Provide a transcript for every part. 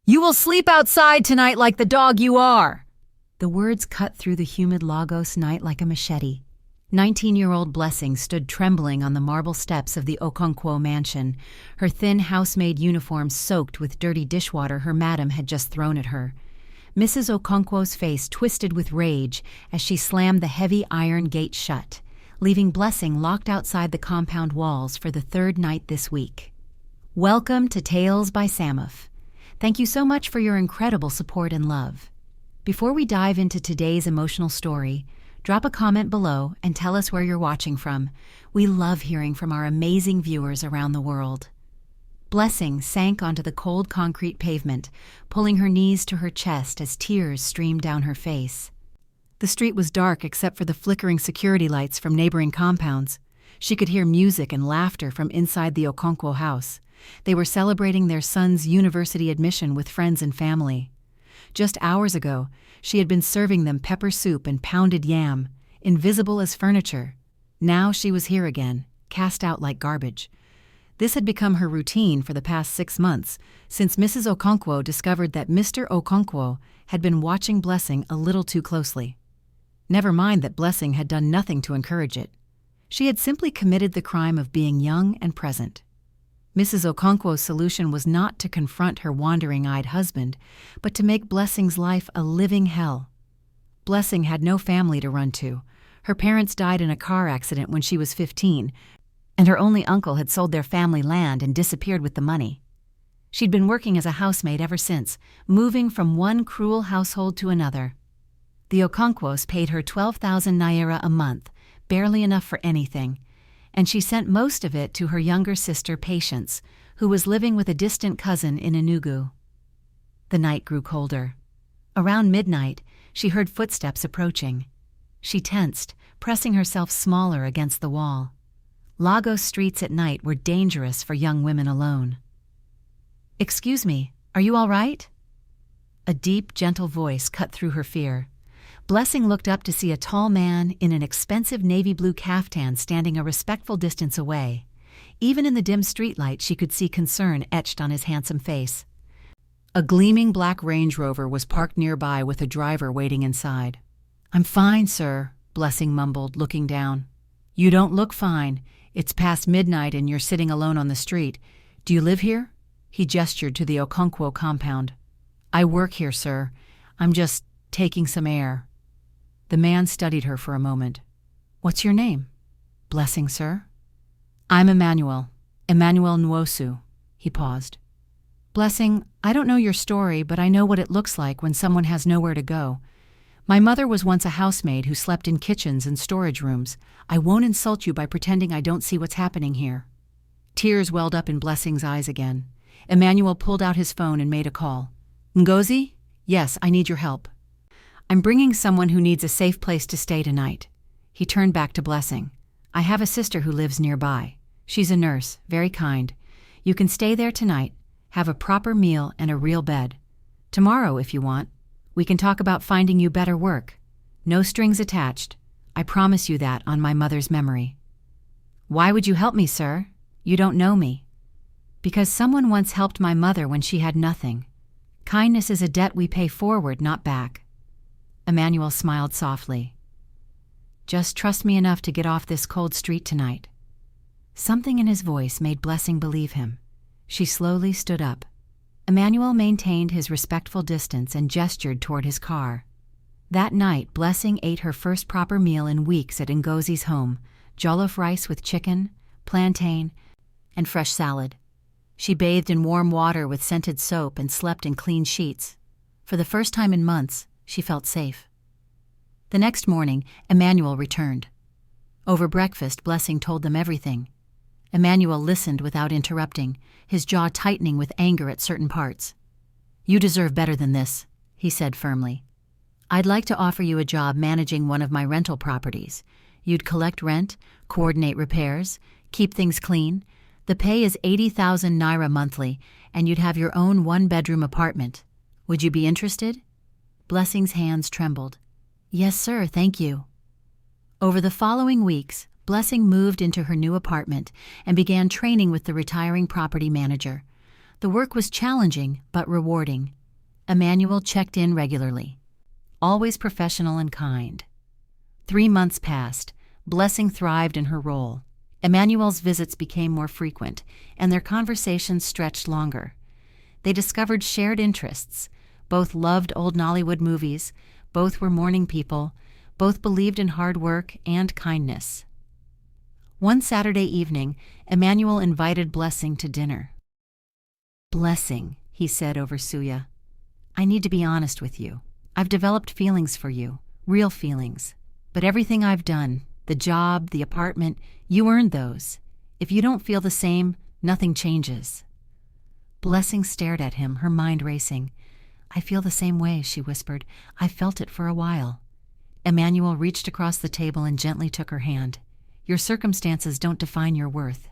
You will sleep outside tonight like the dog you are." The words cut through the humid Lagos night like a machete. 19-year-old Blessing stood trembling on the marble steps of the Okonkwo mansion, her thin housemaid uniform soaked with dirty dishwater her madam had just thrown at her. Mrs. Okonkwo's face twisted with rage as she slammed the heavy iron gate shut, leaving Blessing locked outside the compound walls for the third night this week. Welcome to Tales by Samof. Thank you so much for your incredible support and love. Before we dive into today's emotional story, drop a comment below and tell us where you're watching from. We love hearing from our amazing viewers around the world. Blessing sank onto the cold concrete pavement, pulling her knees to her chest as tears streamed down her face. The street was dark except for the flickering security lights from neighboring compounds. She could hear music and laughter from inside the Okonkwo house. They were celebrating their son's university admission with friends and family. Just hours ago, she had been serving them pepper soup and pounded yam, invisible as furniture. Now she was here again, cast out like garbage. This had become her routine for the past 6 months, since Mrs. Okonkwo discovered that Mr. Okonkwo had been watching Blessing a little too closely. Never mind that Blessing had done nothing to encourage it. She had simply committed the crime of being young and present. Mrs. Okonkwo's solution was not to confront her wandering-eyed husband, but to make Blessing's life a living hell. Blessing had no family to run to. Her parents died in a car accident when she was 15, and her only uncle had sold their family land and disappeared with the money. She'd been working as a housemaid ever since, moving from one cruel household to another. The Okonkwos paid her 12,000 naira a month, barely enough for anything, and she sent most of it to her younger sister Patience, who was living with a distant cousin in Enugu. The night grew colder. Around midnight, she heard footsteps approaching. She tensed, pressing herself smaller against the wall. Lagos streets at night were dangerous for young women alone. "Excuse me, are you all right?" A deep, gentle voice cut through her fear. Blessing looked up to see a tall man in an expensive navy blue caftan standing a respectful distance away. Even in the dim streetlight, she could see concern etched on his handsome face. A gleaming black Range Rover was parked nearby with a driver waiting inside. "I'm fine, sir," Blessing mumbled, looking down. "You don't look fine. It's past midnight and you're sitting alone on the street. Do you live here?" He gestured to the Okonkwo compound. "I work here, sir. I'm just taking some air." The man studied her for a moment. "What's your name?" "Blessing, sir." "I'm Emmanuel. Emmanuel Nwosu." He paused. "Blessing, I don't know your story, but I know what it looks like when someone has nowhere to go. My mother was once a housemaid who slept in kitchens and storage rooms. I won't insult you by pretending I don't see what's happening here." Tears welled up in Blessing's eyes again. Emmanuel pulled out his phone and made a call. "Ngozi? Yes, I need your help. I'm bringing someone who needs a safe place to stay tonight." He turned back to Blessing. "I have a sister who lives nearby. She's a nurse, very kind. You can stay there tonight, have a proper meal and a real bed. Tomorrow, if you want, we can talk about finding you better work. No strings attached. I promise you that on my mother's memory." "Why would you help me, sir? You don't know me." "Because someone once helped my mother when she had nothing. Kindness is a debt we pay forward, not back." Emmanuel smiled softly. "Just trust me enough to get off this cold street tonight." Something in his voice made Blessing believe him. She slowly stood up. Emmanuel maintained his respectful distance and gestured toward his car. That night, Blessing ate her first proper meal in weeks at Ngozi's home, jollof rice with chicken, plantain, and fresh salad. She bathed in warm water with scented soap and slept in clean sheets. For the first time in months, she felt safe. The next morning, Emmanuel returned. Over breakfast, Blessing told them everything. Emmanuel listened without interrupting, his jaw tightening with anger at certain parts. "You deserve better than this," he said firmly. "I'd like to offer you a job managing one of my rental properties. You'd collect rent, coordinate repairs, keep things clean. The pay is 80,000 naira monthly, and you'd have your own one-bedroom apartment. Would you be interested?" Blessing's hands trembled. "Yes, sir, thank you." Over the following weeks, Blessing moved into her new apartment and began training with the retiring property manager. The work was challenging but rewarding. Emmanuel checked in regularly, always professional and kind. 3 months passed. Blessing thrived in her role. Emmanuel's visits became more frequent, and their conversations stretched longer. They discovered shared interests. Both loved old Nollywood movies, both were morning people, both believed in hard work and kindness. One Saturday evening, Emmanuel invited Blessing to dinner. "Blessing," he said over suya, "I need to be honest with you. I've developed feelings for you, real feelings. But everything I've done, the job, the apartment, you earned those. If you don't feel the same, nothing changes." Blessing stared at him, her mind racing. "I feel the same way," she whispered. "I felt it for a while." Emmanuel reached across the table and gently took her hand. "Your circumstances don't define your worth."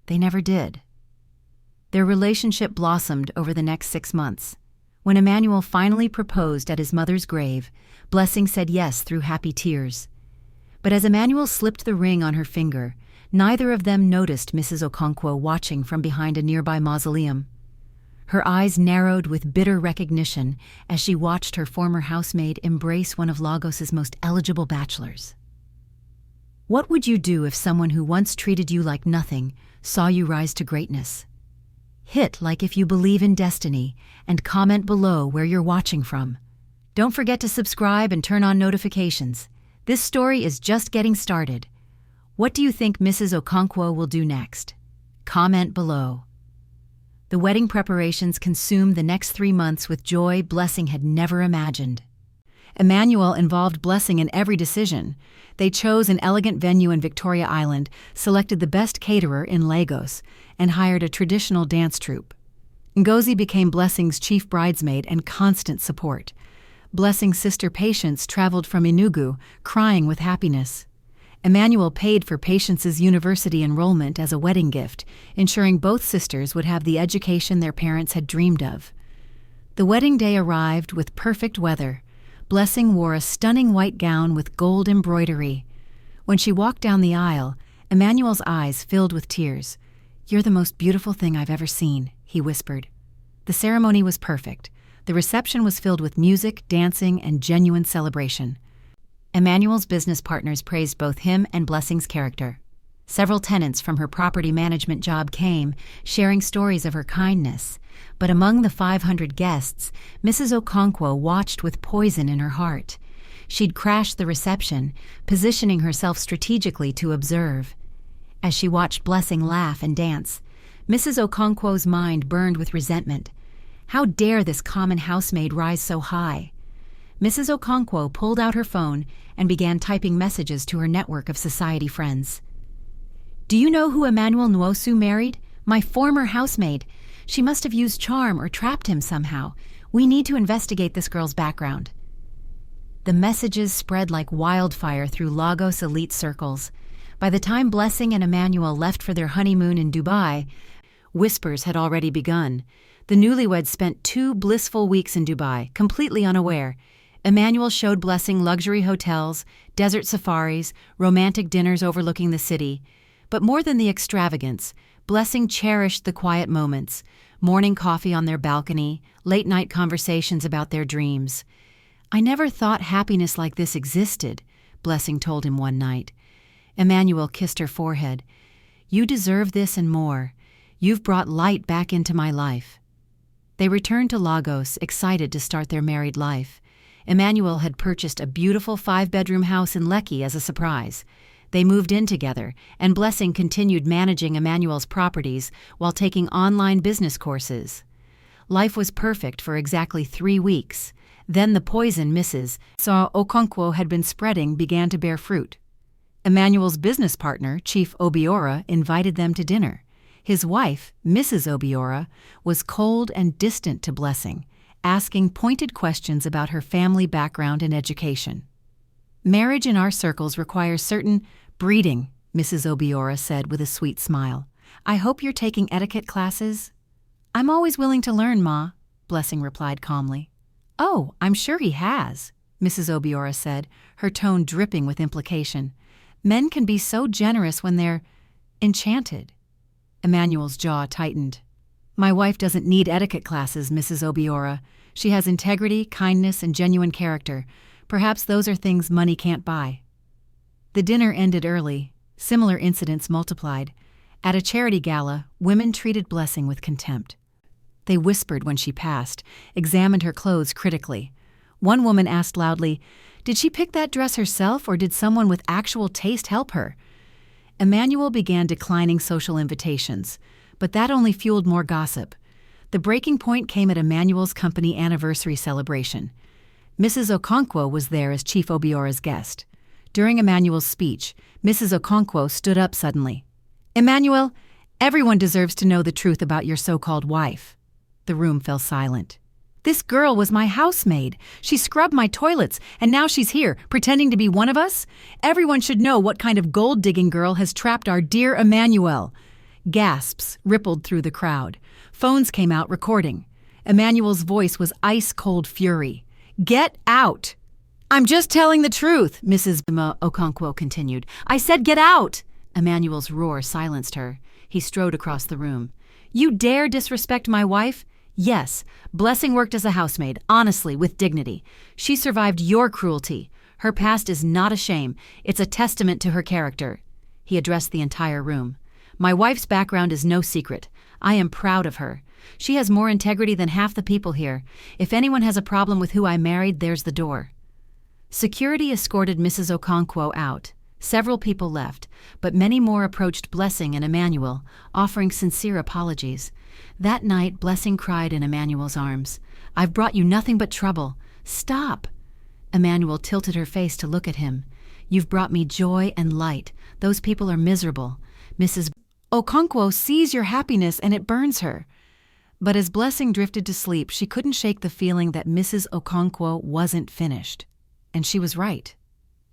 They never did. Their relationship blossomed over the next 6 months. When Emmanuel finally proposed at his mother's grave, Blessing said yes through happy tears. But as Emmanuel slipped the ring on her finger, neither of them noticed Mrs. Okonkwo watching from behind a nearby mausoleum. Her eyes narrowed with bitter recognition as she watched her former housemaid embrace one of Lagos's most eligible bachelors. What would you do if someone who once treated you like nothing saw you rise to greatness? Hit like if you believe in destiny and comment below where you're watching from. Don't forget to subscribe and turn on notifications. This story is just getting started. What do you think Mrs. Okonkwo will do next? Comment below. The wedding preparations consumed the next 3 months with joy Blessing had never imagined. Emmanuel involved Blessing in every decision. They chose an elegant venue in Victoria Island, selected the best caterer in Lagos, and hired a traditional dance troupe. Ngozi became Blessing's chief bridesmaid and constant support. Blessing's sister Patience traveled from Enugu, crying with happiness. Emmanuel paid for Patience's university enrollment as a wedding gift, ensuring both sisters would have the education their parents had dreamed of. The wedding day arrived with perfect weather. Blessing wore a stunning white gown with gold embroidery. When she walked down the aisle, Emmanuel's eyes filled with tears. "You're the most beautiful thing I've ever seen," he whispered. The ceremony was perfect. The reception was filled with music, dancing, and genuine celebration. Emmanuel's business partners praised both him and Blessing's character. Several tenants from her property management job came, sharing stories of her kindness. But among the 500 guests, Mrs. Okonkwo watched with poison in her heart. She'd crashed the reception, positioning herself strategically to observe. As she watched Blessing laugh and dance, Mrs. Okonkwo's mind burned with resentment. How dare this common housemaid rise so high? Mrs. Okonkwo pulled out her phone and began typing messages to her network of society friends. "Do you know who Emmanuel Nwosu married? My former housemaid. She must have used charm or trapped him somehow. We need to investigate this girl's background." The messages spread like wildfire through Lagos elite circles. By the time Blessing and Emmanuel left for their honeymoon in Dubai, whispers had already begun. The newlyweds spent 2 blissful weeks in Dubai, completely unaware. Emmanuel showed Blessing luxury hotels, desert safaris, romantic dinners overlooking the city. But more than the extravagance, Blessing cherished the quiet moments, morning coffee on their balcony, late-night conversations about their dreams. "I never thought happiness like this existed," Blessing told him one night. Emmanuel kissed her forehead. "You deserve this and more. You've brought light back into my life." They returned to Lagos, excited to start their married life. Emmanuel had purchased a beautiful 5-bedroom house in Lekki as a surprise. They moved in together, and Blessing continued managing Emmanuel's properties while taking online business courses. Life was perfect for exactly 3 weeks. Then the poison Mrs. Okonkwo had been spreading began to bear fruit. Emmanuel's business partner, Chief Obiora, invited them to dinner. His wife, Mrs. Obiora, was cold and distant to Blessing, asking pointed questions about her family background and education. "Marriage in our circles requires certain breeding," Mrs. Obiora said with a sweet smile. "I hope you're taking etiquette classes." "I'm always willing to learn, Ma," Blessing replied calmly. "Oh, I'm sure he has," Mrs. Obiora said, her tone dripping with implication. "Men can be so generous when they're enchanted." Emmanuel's jaw tightened. "My wife doesn't need etiquette classes, Mrs. Obiora. She has integrity, kindness, and genuine character. Perhaps those are things money can't buy. The dinner ended early. Similar incidents multiplied. At a charity gala, women treated Blessing with contempt. They whispered when she passed, examined her clothes critically. One woman asked loudly, "Did she pick that dress herself, or did someone with actual taste help her?" Emmanuel began declining social invitations, but that only fueled more gossip. The breaking point came at Emmanuel's company anniversary celebration. Mrs. Okonkwo was there as Chief Obiora's guest. During Emmanuel's speech, Mrs. Okonkwo stood up suddenly. "Emmanuel, everyone deserves to know the truth about your so-called wife." The room fell silent. "This girl was my housemaid. She scrubbed my toilets, and now she's here, pretending to be one of us? Everyone should know what kind of gold-digging girl has trapped our dear Emmanuel." Gasps rippled through the crowd. Phones came out recording. Emmanuel's voice was ice-cold fury. "Get out!" "I'm just telling the truth," Mrs. Okonkwo continued. "I said get out!" Emmanuel's roar silenced her. He strode across the room. "You dare disrespect my wife? Yes, Blessing worked as a housemaid, honestly, with dignity. She survived your cruelty. Her past is not a shame. It's a testament to her character." He addressed the entire room. "My wife's background is no secret. I am proud of her. She has more integrity than half the people here. If anyone has a problem with who I married, there's the door." Security escorted Mrs. Okonkwo out. Several people left, but many more approached Blessing and Emmanuel, offering sincere apologies. That night, Blessing cried in Emmanuel's arms. "I've brought you nothing but trouble. Stop." Emmanuel tilted her face to look at him. "You've brought me joy and light. Those people are miserable. Mrs. Okonkwo sees your happiness and it burns her." But as Blessing drifted to sleep, she couldn't shake the feeling that Mrs. Okonkwo wasn't finished. And she was right.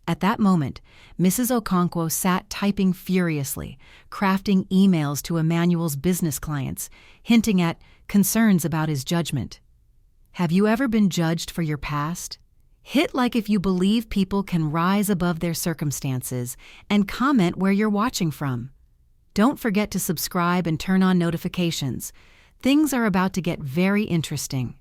At that moment, Mrs. Okonkwo sat typing furiously, crafting emails to Emmanuel's business clients, hinting at concerns about his judgment. Have you ever been judged for your past? Hit like if you believe people can rise above their circumstances, and comment where you're watching from. Don't forget to subscribe and turn on notifications. Things are about to get very interesting.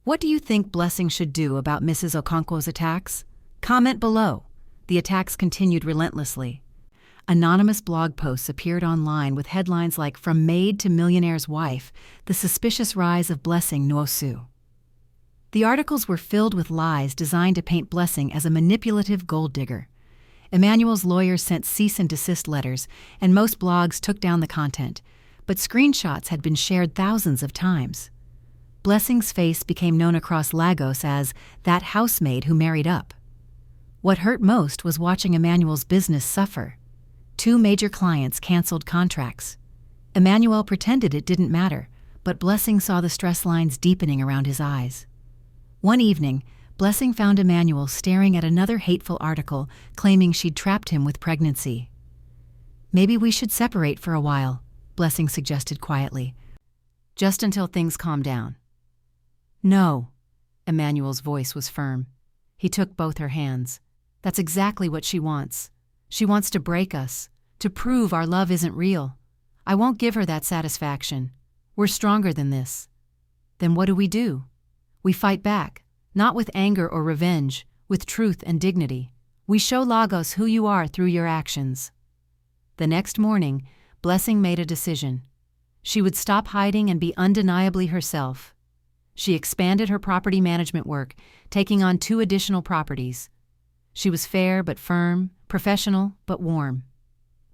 What do you think Blessing should do about Mrs. Okonkwo's attacks? Comment below. The attacks continued relentlessly. Anonymous blog posts appeared online with headlines like "From Maid to Millionaire's Wife, the Suspicious Rise of Blessing Nwosu." The articles were filled with lies designed to paint Blessing as a manipulative gold digger. Emmanuel's lawyers sent cease and desist letters, and most blogs took down the content, but screenshots had been shared thousands of times. Blessing's face became known across Lagos as "that housemaid who married up." What hurt most was watching Emmanuel's business suffer. 2 major clients canceled contracts. Emmanuel pretended it didn't matter, but Blessing saw the stress lines deepening around his eyes. One evening, Blessing found Emmanuel staring at another hateful article claiming she'd trapped him with pregnancy. "Maybe we should separate for a while," Blessing suggested quietly. "Just until things calm down." "No." Emmanuel's voice was firm. He took both her hands. "That's exactly what she wants. She wants to break us, to prove our love isn't real. I won't give her that satisfaction. We're stronger than this." "Then what do? We fight back, not with anger or revenge, with truth and dignity. We show Lagos who you are through your actions." The next morning, Blessing made a decision. She would stop hiding and be undeniably herself. She expanded her property management work, taking on 2 additional properties. She was fair but firm, professional but warm.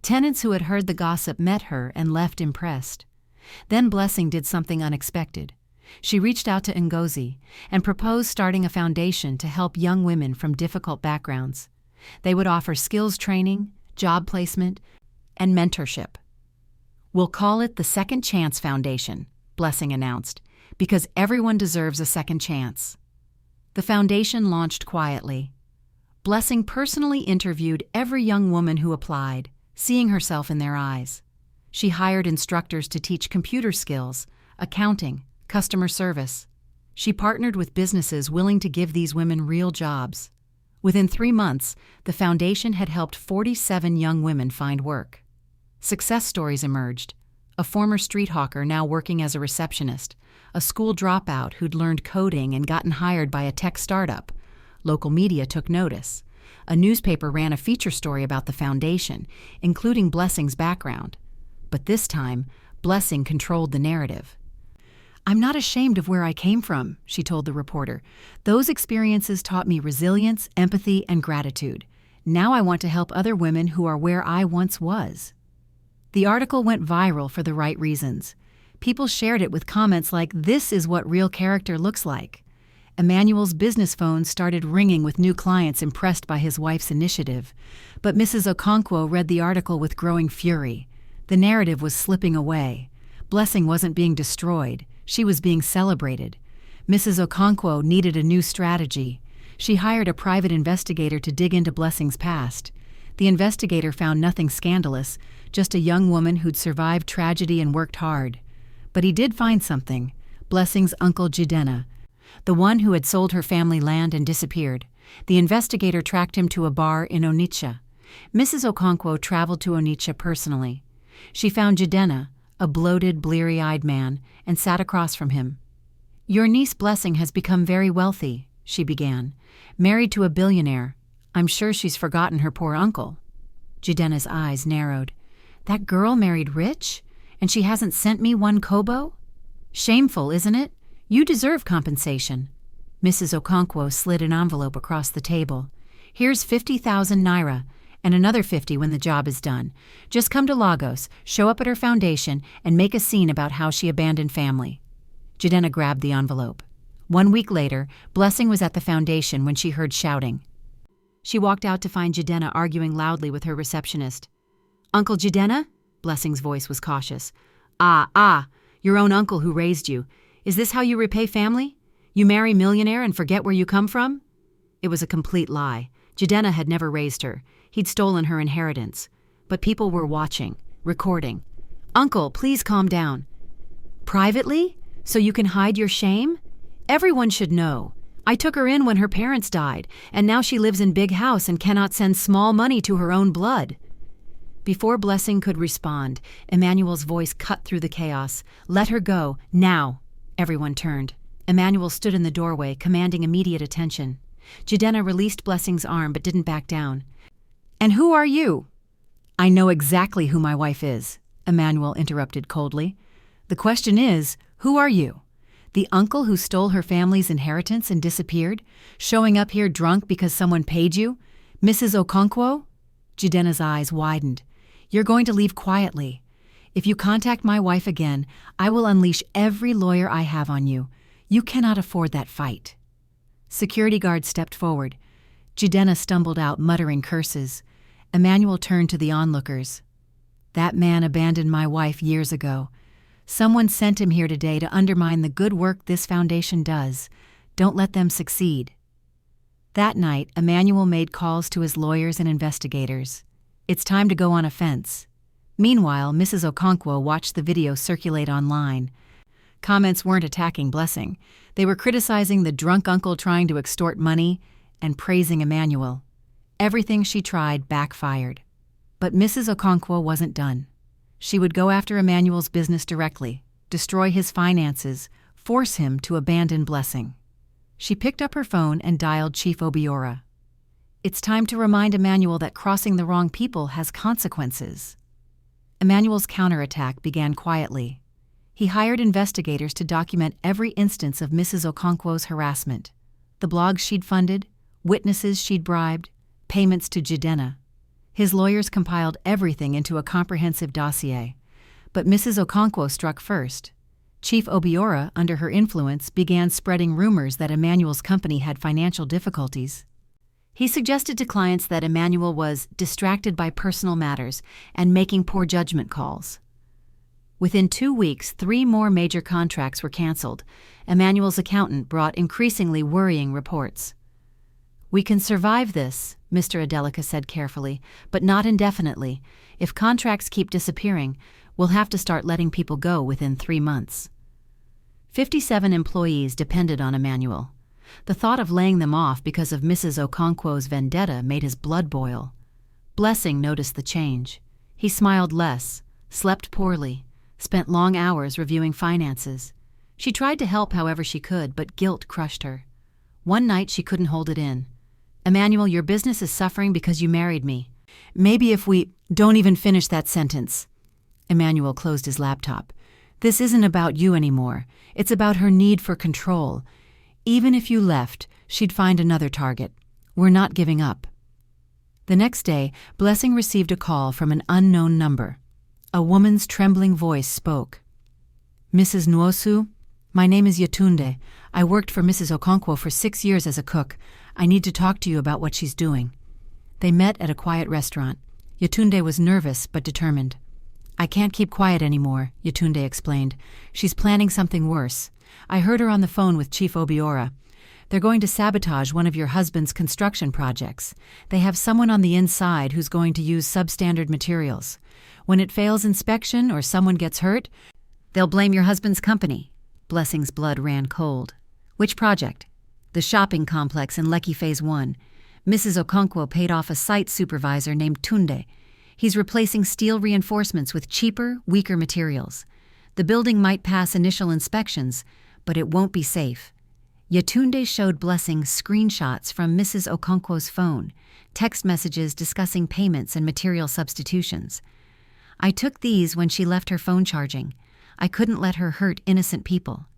Tenants who had heard the gossip met her and left impressed. Then Blessing did something unexpected. She reached out to Ngozi and proposed starting a foundation to help young women from difficult backgrounds. They would offer skills training, job placement, and mentorship. "We'll call it the Second Chance Foundation," Blessing announced, "because everyone deserves a second chance." The foundation launched quietly. Blessing personally interviewed every young woman who applied, seeing herself in their eyes. She hired instructors to teach computer skills, accounting, customer service. She partnered with businesses willing to give these women real jobs. Within 3 months, the foundation had helped 47 young women find work. Success stories emerged. a former street hawker now working as a receptionist, a school dropout who'd learned coding and gotten hired by a tech startup. Local media took notice. A newspaper ran a feature story about the foundation, including Blessing's background. But this time, Blessing controlled the narrative. "I'm not ashamed of where I came from," she told the reporter. "Those experiences taught me resilience, empathy, and gratitude. Now I want to help other women who are where I once was." The article went viral for the right reasons. People shared it with comments like, "This is what real character looks like." Emmanuel's business phone started ringing with new clients impressed by his wife's initiative. But Mrs. Okonkwo read the article with growing fury. The narrative was slipping away. Blessing wasn't being destroyed. She was being celebrated. Mrs. Okonkwo needed a new strategy. She hired a private investigator to dig into Blessing's past. The investigator found nothing scandalous, just a young woman who'd survived tragedy and worked hard. But he did find something: Blessing's uncle Jidenna, the one who had sold her family land and disappeared. The investigator tracked him to a bar in Onitsha. Mrs. Okonkwo traveled to Onitsha personally. She found Jidenna, a bloated, bleary-eyed man, and sat across from him. "Your niece Blessing has become very wealthy," she began. "Married to a billionaire. I'm sure she's forgotten her poor uncle." Jidenna's eyes narrowed. "That girl married rich? And she hasn't sent me one kobo? Shameful, isn't it? You deserve compensation." Mrs. Okonkwo slid an envelope across the table. "Here's 50,000 naira, and another 50 when the job is done. Just come to Lagos, show up at her foundation, and make a scene about how she abandoned family." Jidenna grabbed the envelope. 1 week later, Blessing was at the foundation when she heard shouting. She walked out to find Jidenna arguing loudly with her receptionist. "Uncle Jidenna?" Blessing's voice was cautious. Ah, your own uncle who raised you. Is this how you repay family? You marry Millionaire and forget where you come from?" It was a complete lie. Jidenna had never raised her. He'd stolen her inheritance. But people were watching, recording. "Uncle, please calm down." "Privately? So you can hide your shame? Everyone should know. I took her in when her parents died, and now she lives in big house and cannot send small money to her own blood." Before Blessing could respond, Emmanuel's voice cut through the chaos. "Let her go, now." Everyone turned. Emmanuel stood in the doorway, commanding immediate attention. Jidenna released Blessing's arm but didn't back down. "And who are you?" "I know exactly who my wife is," Emmanuel interrupted coldly. "The question is, who are you? The uncle who stole her family's inheritance and disappeared? Showing up here drunk because someone paid you? Mrs. Okonkwo?" Jidenna's eyes widened. "You're going to leave quietly. If you contact my wife again, I will unleash every lawyer I have on you. You cannot afford that fight." Security guards stepped forward. Jidenna stumbled out, muttering curses. Emmanuel turned to the onlookers. "That man abandoned my wife years ago. Someone sent him here today to undermine the good work this foundation does. Don't let them succeed." That night, Emmanuel made calls to his lawyers and investigators. It's time to go on offense. Meanwhile, Mrs. Okonkwo watched the video circulate online. Comments weren't attacking Blessing. They were criticizing the drunk uncle trying to extort money and praising Emmanuel. Everything she tried backfired. But Mrs. Okonkwo wasn't done. She would go after Emmanuel's business directly, destroy his finances, force him to abandon Blessing. She picked up her phone and dialed Chief Obiora. "It's time to remind Emmanuel that crossing the wrong people has consequences." Emmanuel's counterattack began quietly. He hired investigators to document every instance of Mrs. Okonkwo's harassment. The blogs she'd funded, witnesses she'd bribed, payments to Jidenna. His lawyers compiled everything into a comprehensive dossier. But Mrs. Okonkwo struck first. Chief Obiora, under her influence, began spreading rumors that Emmanuel's company had financial difficulties. He suggested to clients that Emmanuel was distracted by personal matters and making poor judgment calls. Within 2 weeks, 3 more major contracts were canceled. Emmanuel's accountant brought increasingly worrying reports. "We can survive this," Mr. Adelika said carefully, "but not indefinitely. If contracts keep disappearing, we'll have to start letting people go within 3 months." 57 employees depended on Emmanuel. The thought of laying them off because of Mrs. Okonkwo's vendetta made his blood boil. Blessing noticed the change. He smiled less, slept poorly, spent long hours reviewing finances. She tried to help however she could, but guilt crushed her. One night she couldn't hold it in. "Emmanuel, your business is suffering because you married me. Maybe if we—" "Don't even finish that sentence." Emmanuel closed his laptop. "This isn't about you anymore. It's about her need for control. Even if you left, she'd find another target. We're not giving up." The next day, Blessing received a call from an unknown number. A woman's trembling voice spoke. "Mrs. Nwosu, my name is Yetunde. I worked for Mrs. Okonkwo for 6 years as a cook. I need to talk to you about what she's doing." They met at a quiet restaurant. Yetunde was nervous but determined. "I can't keep quiet anymore," Yetunde explained. "She's planning something worse. I heard her on the phone with Chief Obiora. They're going to sabotage one of your husband's construction projects. They have someone on the inside who's going to use substandard materials. When it fails inspection or someone gets hurt, they'll blame your husband's company." Blessing's blood ran cold. "Which project?" "The shopping complex in Lekki Phase 1. Mrs. Okonkwo paid off a site supervisor named Tunde. He's replacing steel reinforcements with cheaper, weaker materials. The building might pass initial inspections, but it won't be safe." Yetunde showed Blessing screenshots from Mrs. Okonkwo's phone, text messages discussing payments and material substitutions. "I took these when she left her phone charging. I couldn't let her hurt innocent people."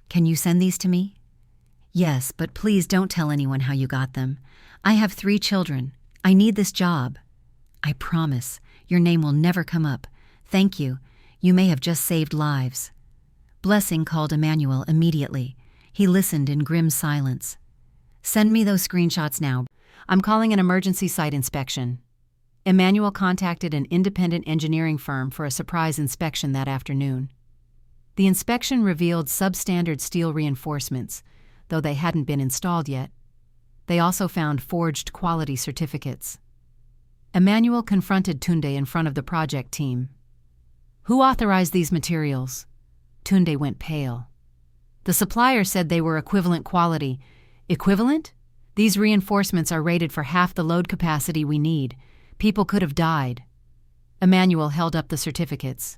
"Can you send these to me?" "Yes, but please don't tell anyone how you got them. I have 3 children. I need this job." "I promise. Your name will never come up. Thank you. You may have just saved lives." Blessing called Emmanuel immediately. He listened in grim silence. "Send me those screenshots now. I'm calling an emergency site inspection." Emmanuel contacted an independent engineering firm for a surprise inspection that afternoon. The inspection revealed substandard steel reinforcements, though they hadn't been installed yet. They also found forged quality certificates. Emmanuel confronted Tunde in front of the project team. "Who authorized these materials?" Tunde went pale. "The supplier said they were equivalent quality." "Equivalent? These reinforcements are rated for half the load capacity we need. People could have died." Emmanuel held up the certificates.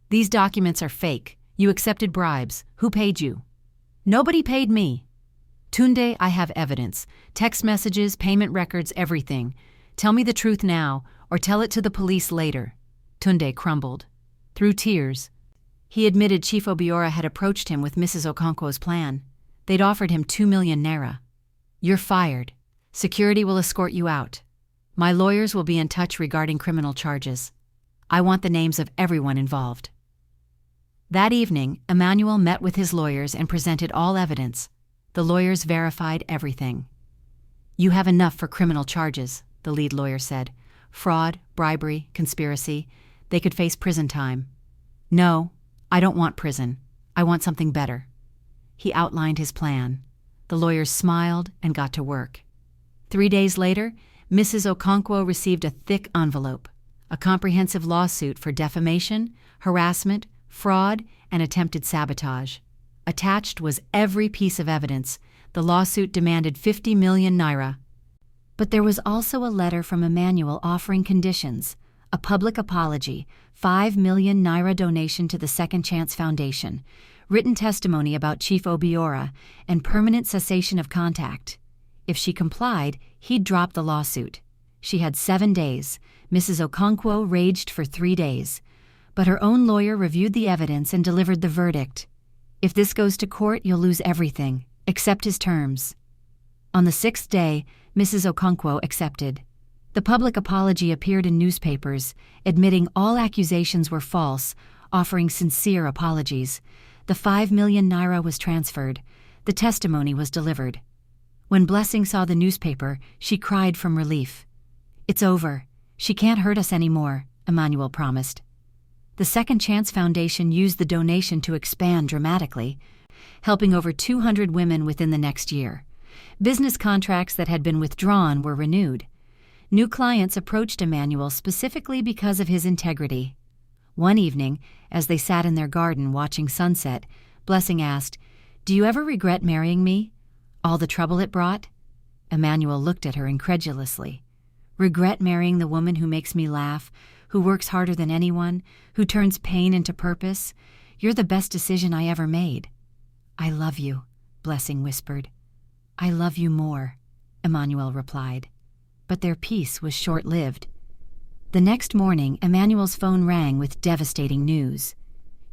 "These documents are fake. You accepted bribes. Who paid you?" "Nobody paid me." "Tunde, I have evidence. Text messages, payment records, everything. Tell me the truth now, or tell it to the police later." Tunde crumbled. Through tears, he admitted Chief Obiora had approached him with Mrs. Okonkwo's plan. They'd offered him 2 million naira. "You're fired. Security will escort you out. My lawyers will be in touch regarding criminal charges. I want the names of everyone involved." That evening, Emmanuel met with his lawyers and presented all evidence. The lawyers verified everything. "You have enough for criminal charges," the lead lawyer said. "Fraud, bribery, conspiracy. They could face prison time." "No, I don't want prison. I want something better." He outlined his plan. The lawyers smiled and got to work. 3 days later, Mrs. Okonkwo received a thick envelope, a comprehensive lawsuit for defamation, harassment, fraud, and attempted sabotage. Attached was every piece of evidence. The lawsuit demanded 50 million naira. But there was also a letter from Emmanuel offering conditions: a public apology, 5 million naira donation to the Second Chance Foundation, written testimony about Chief Obiora, and permanent cessation of contact. If she complied, he'd drop the lawsuit. She had 7 days. Mrs. Okonkwo raged for 3 days. But her own lawyer reviewed the evidence and delivered the verdict. "If this goes to court, you'll lose everything. Accept his terms." On the 6th day, Mrs. Okonkwo accepted. The public apology appeared in newspapers, admitting all accusations were false, offering sincere apologies. The 5 million naira was transferred. The testimony was delivered. When Blessing saw the newspaper, she cried from relief. "It's over. She can't hurt us anymore," Emmanuel promised. The Second Chance Foundation used the donation to expand dramatically, helping over 200 women within the next year. Business contracts that had been withdrawn were renewed. New clients approached Emmanuel specifically because of his integrity. One evening, as they sat in their garden watching sunset, Blessing asked, "Do you ever regret marrying me? All the trouble it brought?" Emmanuel looked at her incredulously. "Regret marrying the woman who makes me laugh, who works harder than anyone, who turns pain into purpose. You're the best decision I ever made." "I love you," Blessing whispered. "I love you more," Emmanuel replied. But their peace was short-lived. The next morning, Emmanuel's phone rang with devastating news.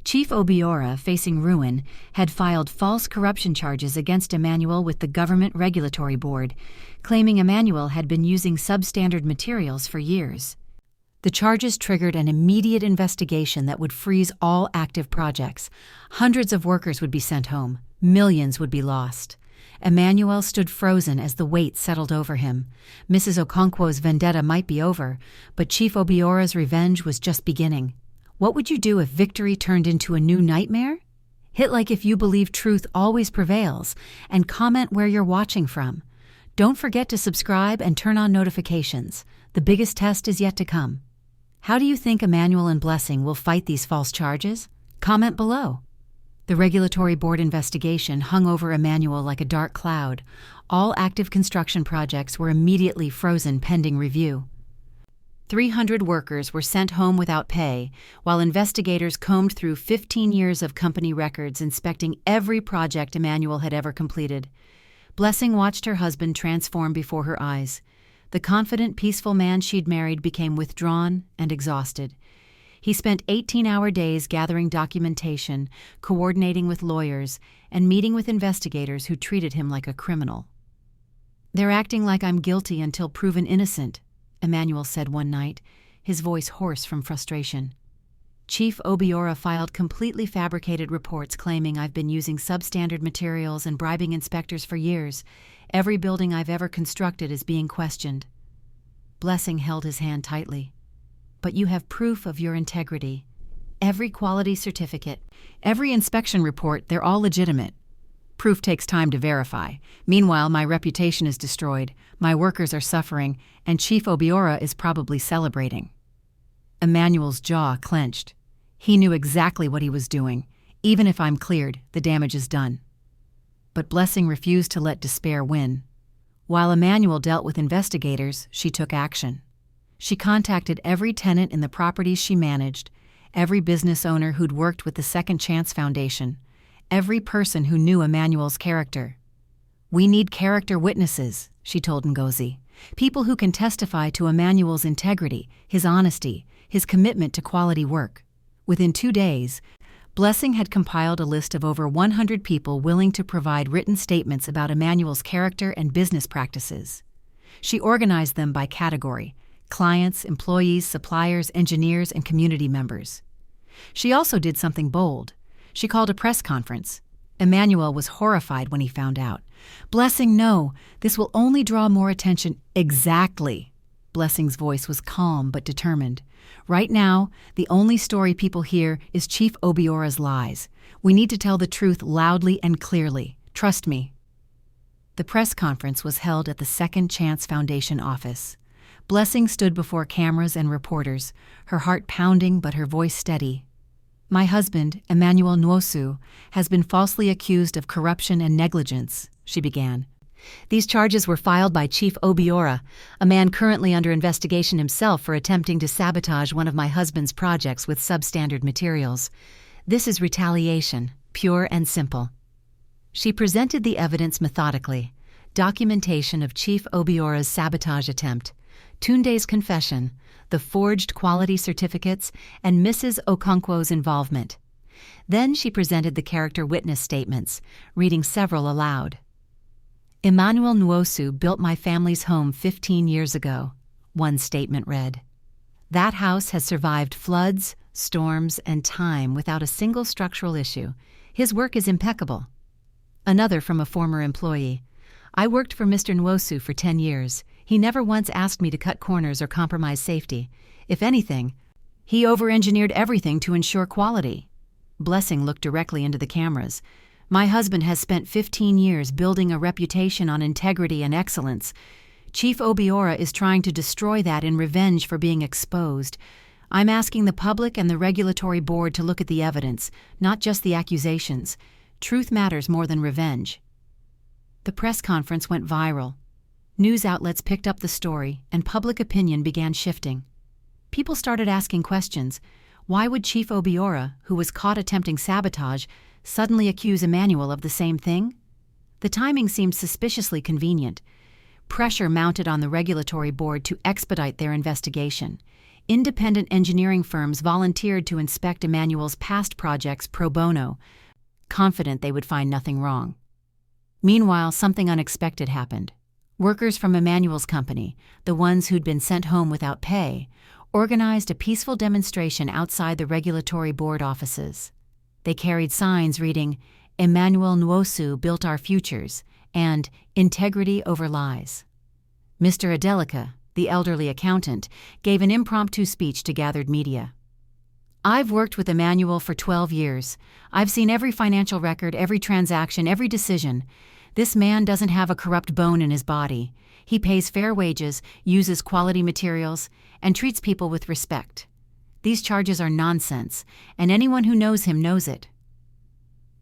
Chief Obiora, facing ruin, had filed false corruption charges against Emmanuel with the Government Regulatory Board, claiming Emmanuel had been using substandard materials for years. The charges triggered an immediate investigation that would freeze all active projects. Hundreds of workers would be sent home. Millions would be lost. Emmanuel stood frozen as the weight settled over him. Mrs. Okonkwo's vendetta might be over, but Chief Obiora's revenge was just beginning. What would you do if victory turned into a new nightmare? Hit like if you believe truth always prevails, and comment where you're watching from. Don't forget to subscribe and turn on notifications. The biggest test is yet to come. How do you think Emmanuel and Blessing will fight these false charges? Comment below. The Regulatory Board investigation hung over Emmanuel like a dark cloud. All active construction projects were immediately frozen pending review. 300 workers were sent home without pay, while investigators combed through 15 years of company records inspecting every project Emmanuel had ever completed. Blessing watched her husband transform before her eyes. The confident, peaceful man she'd married became withdrawn and exhausted. He spent 18-hour days gathering documentation, coordinating with lawyers, and meeting with investigators who treated him like a criminal. "They're acting like I'm guilty until proven innocent," Emmanuel said one night, his voice hoarse from frustration. "Chief Obiora filed completely fabricated reports claiming I've been using substandard materials and bribing inspectors for years. Every building I've ever constructed is being questioned." Blessing held his hand tightly. "But you have proof of your integrity. Every quality certificate, every inspection report, they're all legitimate. Proof takes time to verify. Meanwhile, my reputation is destroyed, my workers are suffering, and Chief Obiora is probably celebrating." Emmanuel's jaw clenched. He knew exactly what he was doing. "Even if I'm cleared, the damage is done." But Blessing refused to let despair win. While Emmanuel dealt with investigators, she took action. She contacted every tenant in the properties she managed, every business owner who'd worked with the Second Chance Foundation, every person who knew Emmanuel's character. "We need character witnesses," she told Ngozi. "People who can testify to Emmanuel's integrity, his honesty, his commitment to quality work." Within 2 days, Blessing had compiled a list of over 100 people willing to provide written statements about Emmanuel's character and business practices. She organized them by category: clients, employees, suppliers, engineers, and community members. She also did something bold. She called a press conference. Emmanuel was horrified when he found out. "Blessing, no, this will only draw more attention." "Exactly." Blessing's voice was calm but determined. "Right now, the only story people hear is Chief Obiora's lies. We need to tell the truth loudly and clearly. Trust me." The press conference was held at the Second Chance Foundation office. Blessing stood before cameras and reporters, her heart pounding but her voice steady. "My husband, Emmanuel Nwosu, has been falsely accused of corruption and negligence," she began. "These charges were filed by Chief Obiora, a man currently under investigation himself for attempting to sabotage one of my husband's projects with substandard materials. This is retaliation, pure and simple." She presented the evidence methodically: documentation of Chief Obiora's sabotage attempt, Tunde's confession, the forged quality certificates, and Mrs. Okonkwo's involvement. Then she presented the character witness statements, reading several aloud. "Emmanuel Nwosu built my family's home 15 years ago," one statement read. "That house has survived floods, storms, and time without a single structural issue. His work is impeccable." Another from a former employee: "I worked for Mr. Nwosu for 10 years. He never once asked me to cut corners or compromise safety. If anything, he over-engineered everything to ensure quality." Blessing looked directly into the cameras. "My husband has spent 15 years building a reputation on integrity and excellence. Chief Obiora is trying to destroy that in revenge for being exposed. I'm asking the public and the regulatory board to look at the evidence, not just the accusations. Truth matters more than revenge." The press conference went viral. News outlets picked up the story, and public opinion began shifting. People started asking questions. Why would Chief Obiora, who was caught attempting sabotage, suddenly accuse Emmanuel of the same thing? The timing seemed suspiciously convenient. Pressure mounted on the regulatory board to expedite their investigation. Independent engineering firms volunteered to inspect Emmanuel's past projects pro bono, confident they would find nothing wrong. Meanwhile, something unexpected happened. Workers from Emmanuel's company, the ones who'd been sent home without pay, organized a peaceful demonstration outside the regulatory board offices. They carried signs reading, "Emmanuel Nwosu built our futures," and "Integrity over lies." Mr. Adelika, the elderly accountant, gave an impromptu speech to gathered media. "I've worked with Emmanuel for 12 years. I've seen every financial record, every transaction, every decision. This man doesn't have a corrupt bone in his body. He pays fair wages, uses quality materials, and treats people with respect. These charges are nonsense, and anyone who knows him knows it."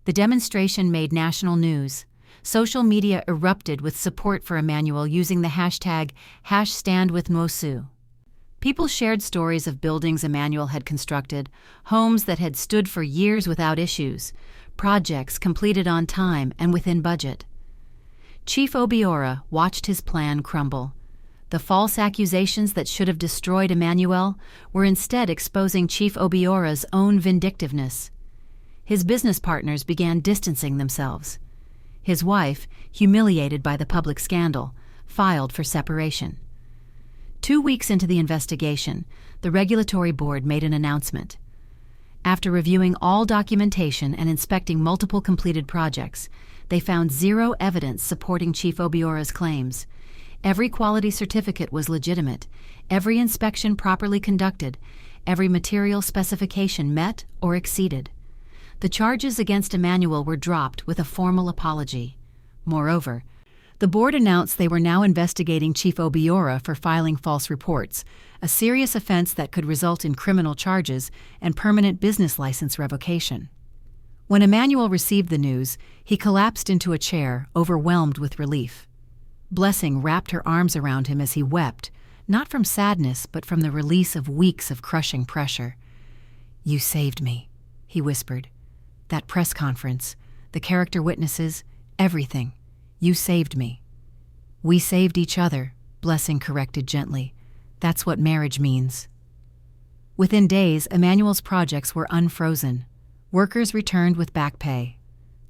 The demonstration made national news. Social media erupted with support for Emmanuel using the hashtag #StandWithNwosu. People shared stories of buildings Emmanuel had constructed, homes that had stood for years without issues, projects completed on time and within budget. Chief Obiora watched his plan crumble. The false accusations that should have destroyed Emmanuel were instead exposing Chief Obiora's own vindictiveness. His business partners began distancing themselves. His wife, humiliated by the public scandal, filed for separation. 2 weeks into the investigation, the regulatory board made an announcement. After reviewing all documentation and inspecting multiple completed projects, they found zero evidence supporting Chief Obiora's claims. Every quality certificate was legitimate, every inspection properly conducted, every material specification met or exceeded. The charges against Emmanuel were dropped with a formal apology. Moreover, the board announced they were now investigating Chief Obiora for filing false reports, a serious offense that could result in criminal charges and permanent business license revocation. When Emmanuel received the news, he collapsed into a chair, overwhelmed with relief. Blessing wrapped her arms around him as he wept, not from sadness but from the release of weeks of crushing pressure. "You saved me," he whispered. "That press conference, the character witnesses, everything. You saved me." "We saved each other," Blessing corrected gently. "That's what marriage means." Within days, Emmanuel's projects were unfrozen. Workers returned with back pay.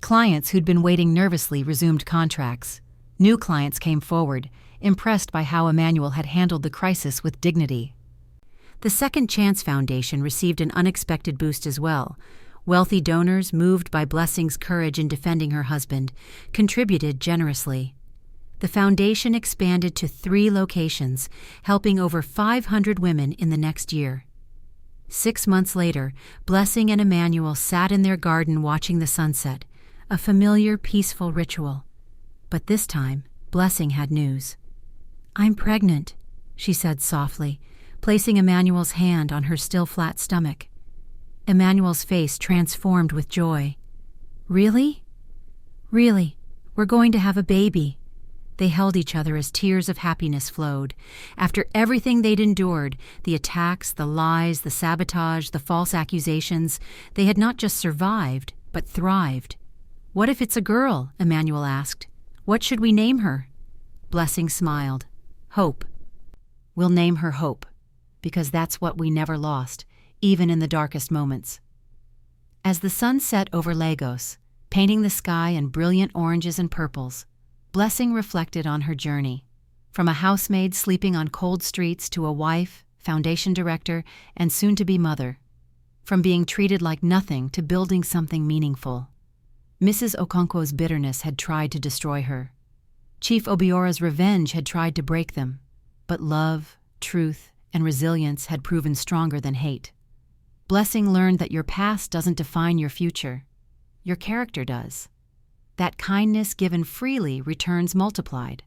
Clients who'd been waiting nervously resumed contracts. New clients came forward, impressed by how Emmanuel had handled the crisis with dignity. The Second Chance Foundation received an unexpected boost as well. Wealthy donors, moved by Blessing's courage in defending her husband, contributed generously. The foundation expanded to 3 locations, helping over 500 women in the next year. 6 months later, Blessing and Emmanuel sat in their garden watching the sunset, a familiar, peaceful ritual. But this time, Blessing had news. "I'm pregnant," she said softly, placing Emmanuel's hand on her still flat stomach. Emmanuel's face transformed with joy. "Really?" "Really. We're going to have a baby." They held each other as tears of happiness flowed. After everything they'd endured, the attacks, the lies, the sabotage, the false accusations, they had not just survived, but thrived. "What if it's a girl?" Emmanuel asked. "What should we name her?" Blessing smiled. "Hope. We'll name her Hope, because that's what we never lost, even in the darkest moments." As the sun set over Lagos, painting the sky in brilliant oranges and purples, Blessing reflected on her journey. From a housemaid sleeping on cold streets to a wife, foundation director, and soon-to-be mother. From being treated like nothing to building something meaningful. Mrs. Okonkwo's bitterness had tried to destroy her. Chief Obiora's revenge had tried to break them. But love, truth, and resilience had proven stronger than hate. Blessing learned that your past doesn't define your future. Your character does. That kindness given freely returns multiplied.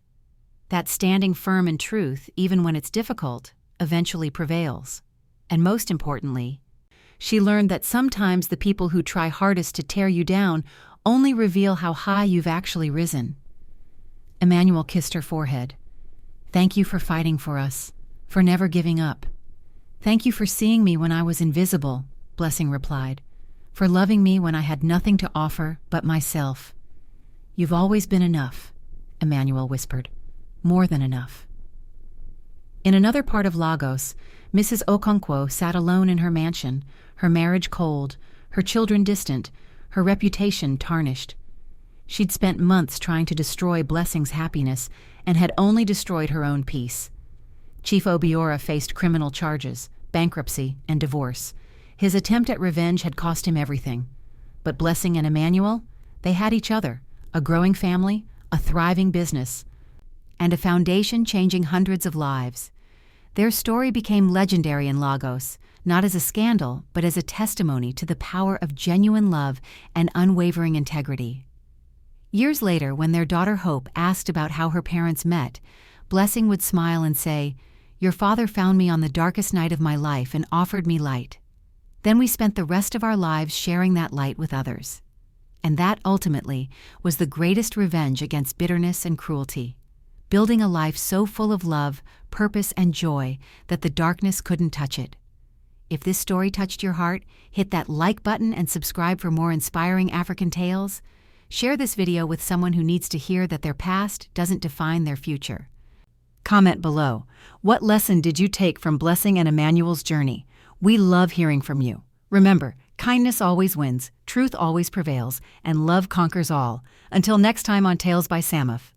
That standing firm in truth, even when it's difficult, eventually prevails. And most importantly, she learned that sometimes the people who try hardest to tear you down only reveal how high you've actually risen. Emmanuel kissed her forehead. "Thank you for fighting for us, for never giving up. "Thank you for seeing me when I was invisible," Blessing replied, "for loving me when I had nothing to offer but myself." "You've always been enough," Emmanuel whispered. "More than enough." In another part of Lagos, Mrs. Okonkwo sat alone in her mansion, her marriage cold, her children distant, her reputation tarnished. She'd spent months trying to destroy Blessing's happiness and had only destroyed her own peace. Chief Obiora faced criminal charges, bankruptcy, and divorce. His attempt at revenge had cost him everything. But Blessing and Emmanuel, they had each other, a growing family, a thriving business, and a foundation changing hundreds of lives. Their story became legendary in Lagos, not as a scandal, but as a testimony to the power of genuine love and unwavering integrity. Years later, when their daughter Hope asked about how her parents met, Blessing would smile and say, "Your father found me on the darkest night of my life and offered me light. Then we spent the rest of our lives sharing that light with others." And that, ultimately, was the greatest revenge against bitterness and cruelty, building a life so full of love, purpose, and joy that the darkness couldn't touch it. If this story touched your heart, hit that like button and subscribe for more inspiring African tales. Share this video with someone who needs to hear that their past doesn't define their future. Comment below. What lesson did you take from Blessing and Emmanuel's journey? We love hearing from you. Remember, kindness always wins, truth always prevails, and love conquers all. Until next time on Tales by Samif.